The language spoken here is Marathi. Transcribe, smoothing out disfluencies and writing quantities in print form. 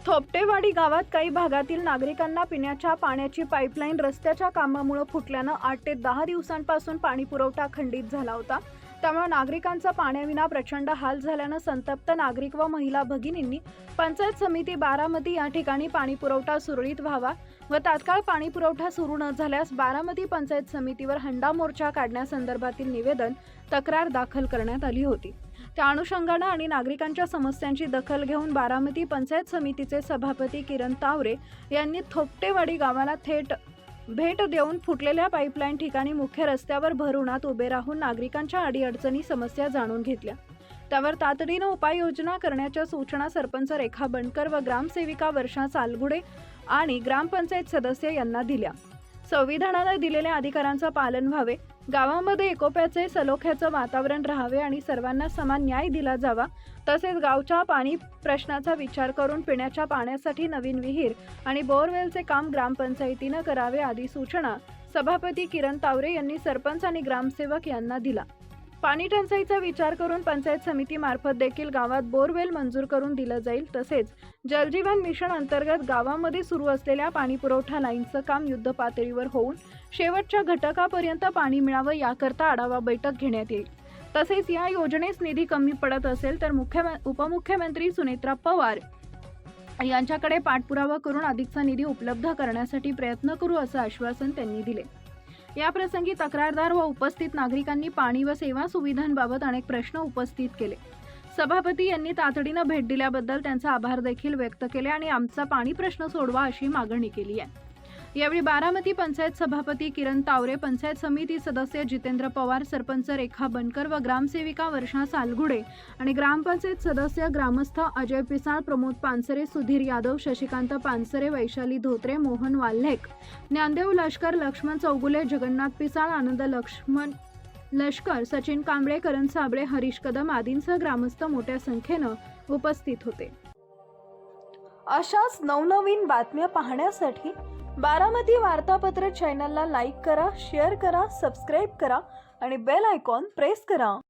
थोपटेवाडी गावात काही भागातील नागरिकांना पिण्याच्या पाण्याची पाईपलाईन रस्त्याच्या कामामुळे फुटल्यानं 8 ते 10 दिवसांपासून पाणी पुरवठा खंडित झाला होता। त्यामुळे नागरिकांचा पाण्याविना प्रचंड हाल झाल्यानं संतप्त नागरिक व महिला भगिनींनी पंचायत समिती बारामती या ठिकाणी पाणी पुरवठा सुरळीत व्हावा व तात्काळ पाणी पुरवठा सुरू न झाल्यास बारामती पंचायत समितीवर हंडा मोर्चा काढण्यासंदर्भातील निवेदन तक्रार दाखल करण्यात आली होती। त्या अनुषंगाने आणि नागरिकांच्या समस्यांची दखल घेऊन बारामती पंचायत समितीचे सभापती किरण तावरे यांनी थोपटेवाडी गावाला थेट भेट देऊन फुटलेल्या पाईपलाईन ठिकाणी मुख्य रस्त्यावर भर उन्हात उभे राहून नागरिकांच्या अडीअडचणी समस्या जाणून घेतल्या। त्यावर तातडीने उपाययोजना करण्याच्या सूचना सरपंच रेखा बनकर व ग्रामसेविका वर्षा सालगुडे आणि ग्रामपंचायत सदस्य यांना दिल्या। संविधानाने दिलेल्या अधिकारांचे पालन व्हावे, गावामध्ये एकोप्याचे सलोख्याचे वातावरण राहावे आणि सर्वांना समान न्याय दिला जावा, तसेच गावच्या पाणी प्रश्नाचा विचार करून पिण्याच्या पाण्यासाठी नवीन विहीर आणि बोरवेलचे काम ग्रामपंचायतीने करावे आदी सूचना सभापती किरण तावरे यांनी सरपंच आणि ग्रामसेवक यांना दिला। पाणी टंचाईचा विचार करून पंचायत समिती मार्फत देखील गावात बोरवेल मंजूर करून दिलं जाईल। तसेच जलजीवन मिशन अंतर्गत गावामध्ये सुरू असलेल्या पाणी पुरवठा लाईनचं काम युद्ध पातळीवर होऊन शेवटच्या घटकापर्यंत पाणी मिळावं याकरता आढावा बैठक घेण्यात येईल। तसेच या योजनेस निधी कमी पडत असेल तर उपमुख्यमंत्री सुनेत्रा पवार यांच्याकडे पाठपुरावा करून अधिकचा निधी उपलब्ध करण्यासाठी प्रयत्न करू असं आश्वासन त्यांनी दिले। या प्रसंगी तक्रारदार व उपस्थित नागरिकांनी पाणी व सेवा सुविधांबाबत अनेक प्रश्न उपस्थित केले। सभापती यांनी तातडीने भेट दिल्याबद्दल त्यांचा आभार देखील व्यक्त केले आणि आमचा पाणी प्रश्न सोडवा अशी मागणी केली आहे। यावेळी बारामती पंचायत सभापती किरण तावरे, पंचायत समिती सदस्य जितेंद्र पवार, सरपंच रेखा बनकर व ग्रामसेविका वर्षा सालगुडे आणि ग्रामपंचायत सदस्य ग्रामस्थ अजय पिसाळ, प्रमोद पानसरे, सुधीर यादव, शशिकांत पानसरे, वैशाली धोत्रे, मोहन वाल्हेक, ज्ञानदेव लष्कर, लक्ष्मण चौगुले, जगन्नाथ पिसाळ, आनंद लष्कर, सचिन कांबळे, करण साबळे, हरीश कदम आदींसह ग्रामस्थ मोठ्या संख्येने उपस्थित होते। अशाच नवनवीन बातम्या पाहण्यासाठी बारामती वार्तापत्र चॅनलला लाईक करा, शेअर करा, सबस्क्राईब करा आणि बेल आयकॉन प्रेस करा।